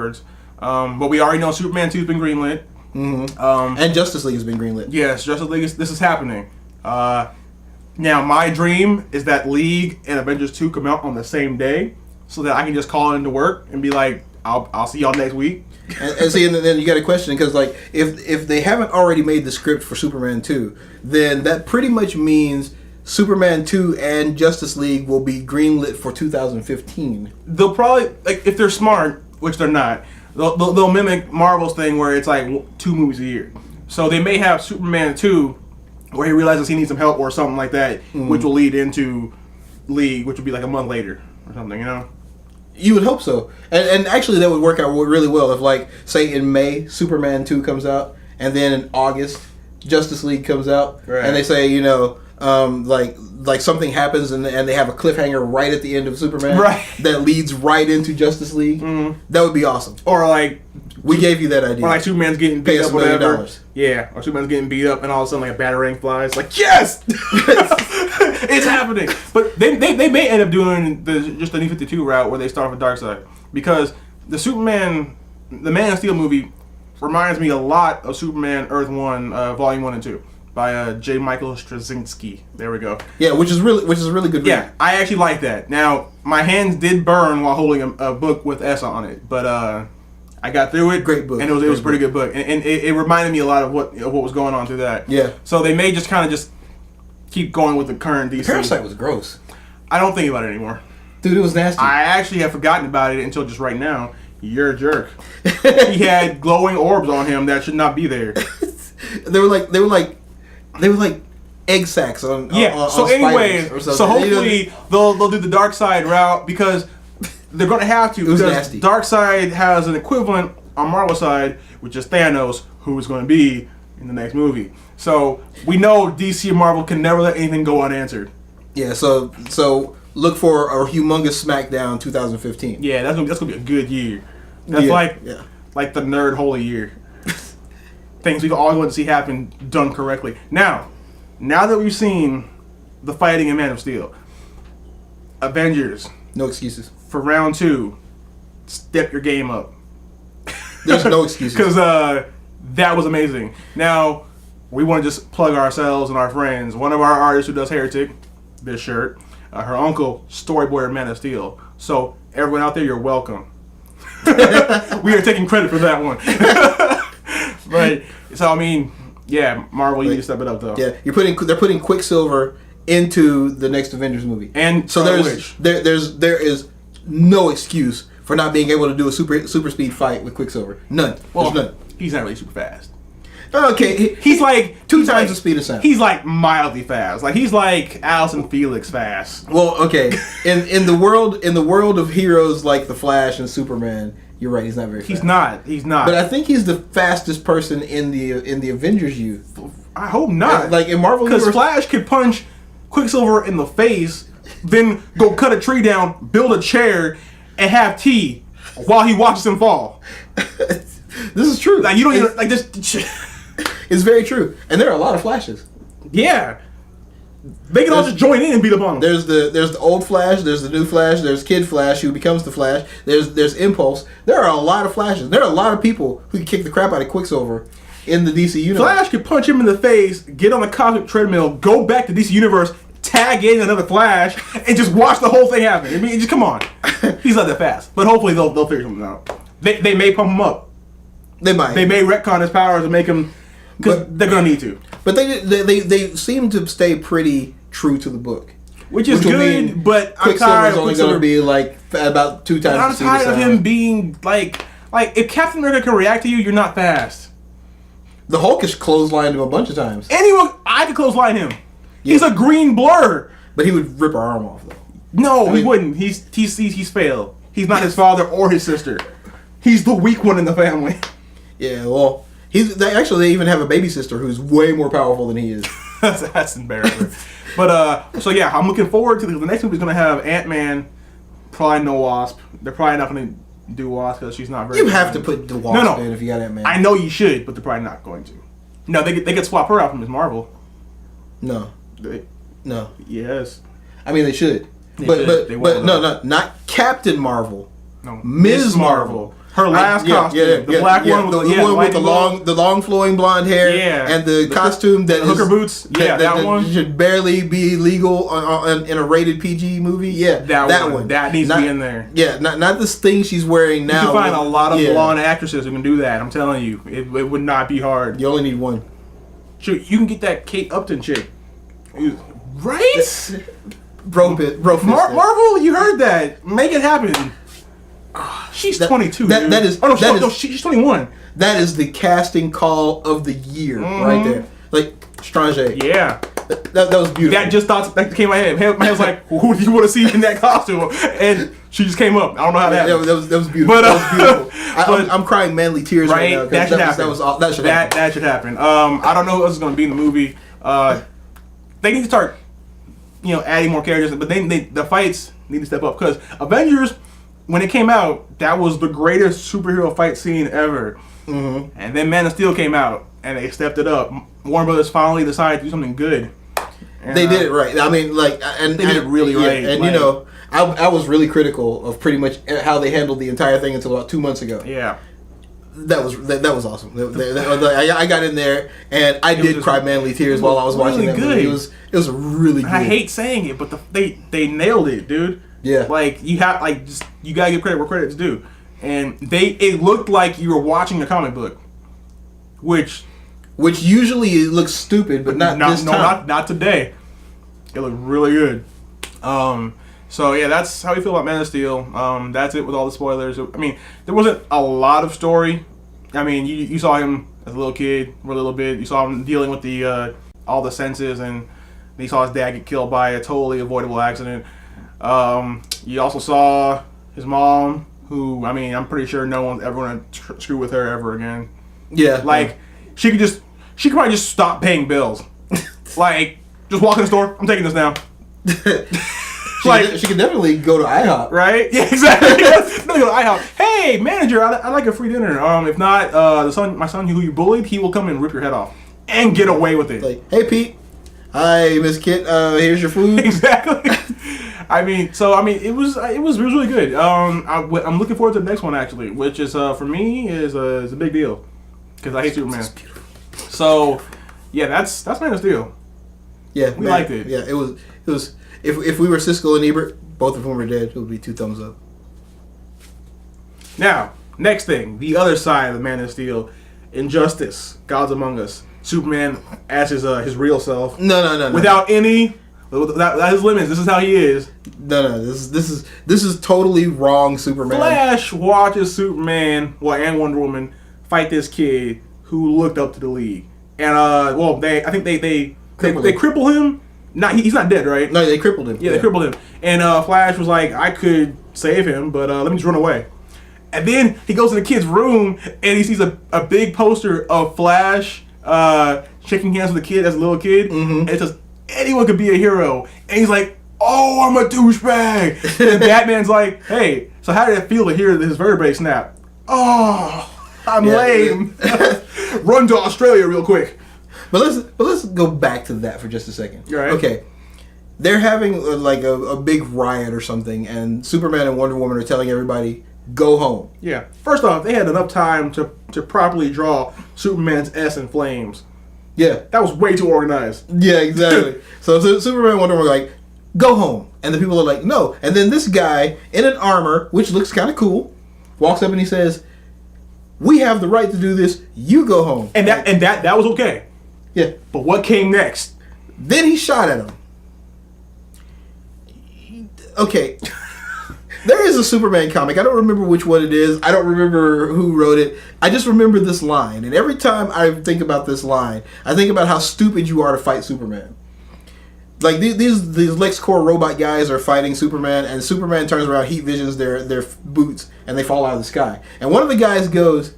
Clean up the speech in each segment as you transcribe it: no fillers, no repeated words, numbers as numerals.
backwards. But we already know Superman 2's been greenlit. Mm-hmm. And Justice League has been greenlit. Yes, Justice League. This is happening. Now, my dream is that League and Avengers 2 come out on the same day, so that I can just call into work and be like, "I'll see y'all next week." and see, and then you got a question because, like, if they haven't already made the script for Superman 2, then that pretty much means Superman 2 and Justice League will be greenlit for 2015. They'll probably, like, if they're smart, which they're not, they'll mimic Marvel's thing where it's like 2 movies a year. So they may have Superman 2 where he realizes he needs some help or something like that, which will lead into League, which will be like a month later or something, you know? You would hope so. And actually that would work out really well if, like, say in May, Superman 2 comes out, and then in August, Justice League comes out, right. And they say, you know, like something happens and they have a cliffhanger right at the end of Superman right. that leads right into Justice League. Mm-hmm. That would be awesome. Or like we gave you that idea. Or like Superman's getting beat up, whatever. Yeah, or Superman's getting beat up, and all of a sudden like a batarang flies. Like, yes, it's happening. But they may end up doing just the New 52 route where they start with Darkseid, because the Man of Steel movie reminds me a lot of Superman Earth 1 Volume 1 and 2. By J. Michael Straczynski. There we go. Yeah, which is a really good read. Yeah, I actually like that. Now, my hands did burn while holding a book with S on it, but I got through it. Great book. And it was a pretty good book. And it reminded me a lot of what was going on through that. Yeah. So they may just kind of just keep going with the current DC. Parasite was gross. I don't think about it anymore. Dude, it was nasty. I actually have forgotten about it until just right now. You're a jerk. He had glowing orbs on him that should not be there. They were like egg sacs on so anyway, so hopefully they'll do the Darkseid route, because they're going to have to. It was because nasty. Darkseid has an equivalent on Marvel side, which is Thanos, who is going to be in the next movie. So we know DC and Marvel can never let anything go unanswered. Yeah, so look for a humongous SmackDown 2015. Yeah, that's gonna be a good year. That's like the nerd holy year. Things we've all going to see happen done correctly. Now that we've seen the fighting in Man of Steel, Avengers, no excuses for round 2. Step your game up. There's no excuses, because that was amazing. Now we want to just plug ourselves and our friends. One of our artists who does Heretic, this shirt, her uncle storyboarded Man of Steel. So everyone out there, you're welcome. We are taking credit for that one. Right. So I mean, yeah, Marvel, you need to step it up though. Yeah, they're putting Quicksilver into the next Avengers movie, and so there is no excuse for not being able to do a super speed fight with Quicksilver. None. Well, there's none. He's not really super fast. Okay, he's like 2 times the speed of sound. He's like mildly fast. Like he's like Allison Felix fast. Well, okay, in the world of heroes like the Flash and Superman. You're right. He's not very fast. He's not. But I think he's the fastest person in the Avengers youth. I hope not. Like in Marvel, because Flash could punch Quicksilver in the face, then go cut a tree down, build a chair, and have tea while he watches him fall. This is true. Like you don't even like this. It's very true, and there are a lot of Flashes. Yeah. They can all just join in and beat up on him. There's the old Flash, there's the new Flash, there's Kid Flash who becomes the Flash, there's Impulse. There are a lot of Flashes. There are a lot of people who can kick the crap out of Quicksilver in the DC universe. Flash could punch him in the face, get on the cosmic treadmill, go back to DC universe, tag in another Flash, and just watch the whole thing happen. I mean, just come on. He's not that fast, but hopefully they'll figure something out. They may pump him up. They might. They may retcon his powers and make him, because they're gonna need to. But they seem to stay pretty true to the book, which is good. But I'm tired. Quicksilver's only going to be like about 2 times. I'm tired of him being like if Captain America can react to you, you're not fast. The Hulk has clotheslined him a bunch of times. I could clothesline him. Yeah. He's a green blur. But he would rip her arm off though. No, he wouldn't. He's failed. He's not his father or his sister. He's the weak one in the family. Yeah, well, they even have a baby sister who's way more powerful than he is. That's embarrassing. But so yeah, I'm looking forward to the next movie. Is going to have Ant-Man, probably no Wasp. They're probably not going to do Wasp because she's not very. You have to put the Wasp in if you got Ant-Man. I know you should, but they're probably not going to. No, they could swap her out from Ms. Marvel. No. No. Yes. I mean, they should. But no, not Captain Marvel. No, Ms. Marvel. Her last costume, the black one with the long flowing blonde hair, and the costume that hooker boots. That one should barely be legal in a rated PG movie. Yeah, that one. That needs to be in there. Yeah, not this thing she's wearing now. You can find a lot of blonde actresses who can do that. I'm telling you, it would not be hard. You only need one. Shoot, you can get that Kate Upton chick, right? Marvel, you heard that? Make it happen. She's 22. She's 21. That is the casting call of the year right there. Like Strange. Yeah. That was beautiful. That just thought that came to my head. My head was like, who do you want to see in that costume? And she just came up. I don't know how that happened. That was beautiful. That was beautiful. I'm crying manly tears right now. That should happen. That should happen. I don't know who else is going to be in the movie. They need to start, adding more characters. But the fights need to step up, because Avengers, when it came out, that was the greatest superhero fight scene ever. Mm-hmm. And then Man of Steel came out, and they stepped it up. Warner Brothers finally decided to do something good. And, they did it right. I mean, they did it really right. And I was really critical of pretty much how they handled the entire thing until about 2 months ago. Yeah. That was awesome. I got in there and I did cry manly tears while I was watching that movie. It was really good. I hate saying it, but they nailed it, dude. Yeah. You gotta give credit where credit's due, and it looked like you were watching a comic book, which usually it looks stupid, but not this time. Not today. It looked really good. So yeah, that's how we feel about Man of Steel. That's it with all the spoilers. I mean, there wasn't a lot of story. I mean, you saw him as a little kid for a little bit. You saw him dealing with the all the senses, and you saw his dad get killed by a totally avoidable accident. You also saw his mom, who, I mean, I'm pretty sure no one's ever going to screw with her ever again. Yeah. She could probably just stop paying bills. Just walk in the store. I'm taking this now. She could definitely go to IHOP. Right? Yeah, exactly. No, go to IHOP. Hey, manager, I'd like a free dinner. If not, my son who you bullied, he will come and rip your head off. And get away with it. Hey, Pete. Hi, Miss Kit. Here's your food. Exactly. It was really good. I'm looking forward to the next one, actually, which is for me is a big deal, because I hate Superman. It's beautiful. So yeah, that's Man of Steel. Yeah, we liked it. Yeah, it was. If we were Siskel and Ebert, both of whom are dead, it would be 2 thumbs up. Now, next thing, the other side of the Man of Steel, Injustice, Gods Among Us. Superman as his real self. No. Without his limits. This is how he is. No. This is totally wrong. Superman. Flash watches Superman, and Wonder Woman fight this kid who looked up to the League, and I think they cripple him. He's not dead, right? No, they crippled him. Yeah, they crippled him, and Flash was like, I could save him, but let me just run away. And then he goes to the kid's room and he sees a big poster of Flash shaking hands with the kid as a little kid, and it says anyone could be a hero, and he's like, oh, I'm a douchebag. And Batman's like, hey, so how did it feel to hear his vertebrae snap? Oh, I'm lame. Run to Australia real quick. But let's go back to that for just a second. Right. Okay. They're having a big riot or something, and Superman and Wonder Woman are telling everybody, go home. Yeah. First off, they had enough time to properly draw Superman's S in flames. Yeah. That was way too organized. Yeah, exactly. so Superman and Wonder Woman are like, go home. And the people are like, no. And then this guy in an armor, which looks kind of cool, walks up and he says, we have the right to do this. You go home. And that was okay. Yeah. But what came next? Then he shot at him. Okay. There is a Superman comic. I don't remember which one it is. I don't remember who wrote it. I just remember this line. And every time I think about this line, I think about how stupid you are to fight Superman. Like, these LexCorp robot guys are fighting Superman, and Superman turns around, heat visions their boots, and they fall out of the sky. And one of the guys goes,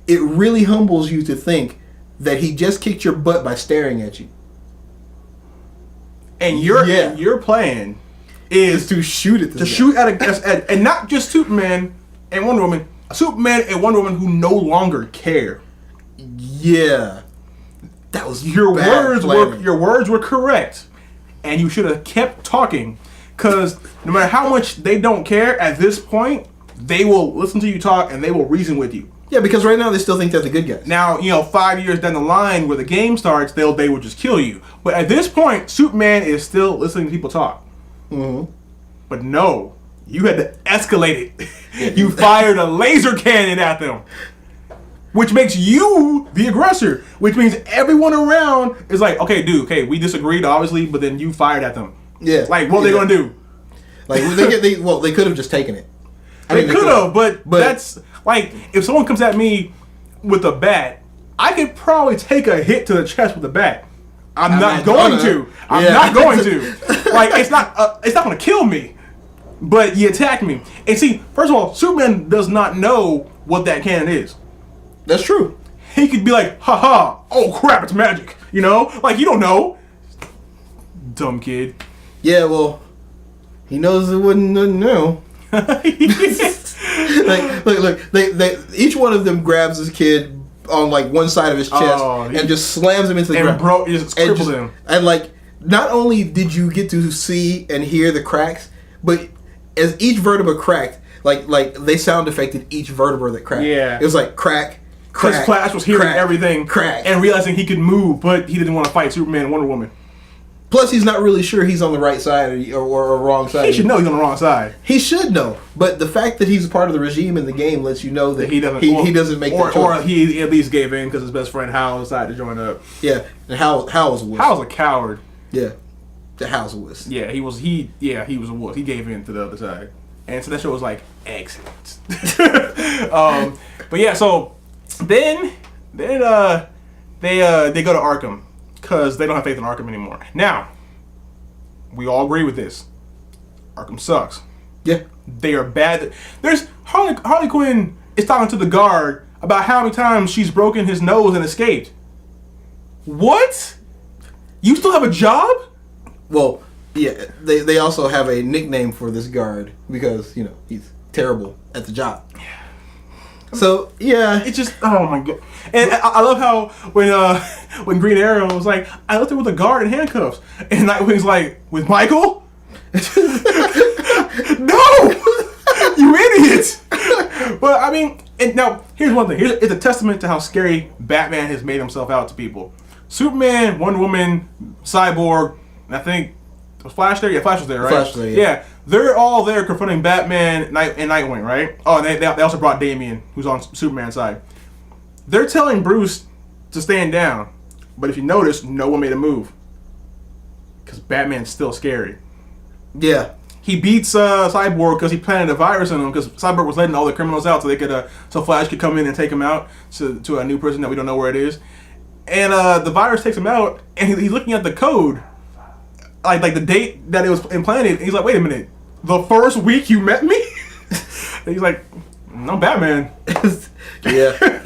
it really humbles you to think that he just kicked your butt by staring at you. And your plan is to shoot at this guy. Shoot at and not just Superman and Wonder Woman. Superman and Wonder Woman who no longer care. Yeah. That was your words were correct. And you should have kept talking, because no matter how much they don't care at this point, they will listen to you talk and they will reason with you. Yeah, because right now they still think they're the good guys. Now, 5 years down the line where the game starts, they will just kill you. But at this point, Superman is still listening to people talk. Mm-hmm. But no, you had to escalate it. You fired a laser cannon at them. Which makes you the aggressor. Which means everyone around is like, okay, dude, okay, we disagreed, obviously, but then you fired at them. Yeah. Like, what are they going to do? Like, they could have just taken it. They could have, but that's... Like, if someone comes at me with a bat, I could probably take a hit to the chest with a bat. I'm not going to. I'm not going to. Like, it's not going to kill me. But you attack me. And see, first of all, Superman does not know what that cannon is. That's true. He could be like, haha, oh crap, it's magic. Like, you don't know. Dumb kid. Yeah, well, he knows it wouldn't know. Look, they each one of them grabs this kid on like one side of his chest and just slams him into the ground. Just cripples him. And like, not only did you get to see and hear the cracks, but as each vertebra cracked, like they sound affected each vertebra that cracked. Yeah, it was like crack. Crack, Flash was hearing everything, crack, and realizing he could move, but he didn't want to fight Superman and Wonder Woman. Plus, he's not really sure he's on the right side or wrong side. He should know he's on the wrong side. He should know, but the fact that he's a part of the regime in the game lets you know that he doesn't make that choice. Or he at least gave in because his best friend Hal decided to join up. Yeah, and Hal was a wuss. Hal's a coward. Yeah, the Hal's a wuss. Yeah, he was a wuss. He gave in to the other side, and so that show was like excellent. But yeah, so then they go to Arkham. Because they don't have faith in Arkham anymore. Now, we all agree with this. Arkham sucks. Yeah. They are bad. There's Harley Quinn is talking to the guard about how many times she's broken his nose and escaped. What? You still have a job? Well, yeah. They also have a nickname for this guard because, he's terrible at the job. So yeah, it's just oh my god, and I love how when Green Arrow was like, I left her with a guard and handcuffs, and Nightwing's like, with Michael? No, you idiot! But I mean, and now here's one thing. It's a testament to how scary Batman has made himself out to people. Superman, Wonder Woman, Cyborg, and I think was Flash there? Yeah, Flash was there, right? Flash was there, yeah. They're all there confronting Batman and Nightwing, right? Oh, and they also brought Damian, who's on Superman's side. They're telling Bruce to stand down, but if you notice, no one made a move because Batman's still scary. Yeah, he beats Cyborg because he planted a virus in him because Cyborg was letting all the criminals out so Flash could come in and take him out to a new prison that we don't know where it is, and the virus takes him out, and he's looking at the code. Like the date that it was implanted, and he's like, wait a minute, the first week you met me? And he's like, I'm Batman. Yeah.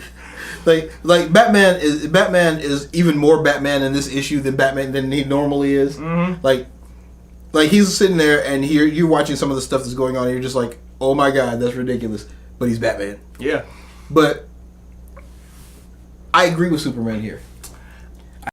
like Batman is even more Batman in this issue than he normally is. Mm-hmm. Like he's sitting there and you're watching some of the stuff that's going on and you're just like, oh my god, that's ridiculous. But he's Batman. Yeah. But I agree with Superman here.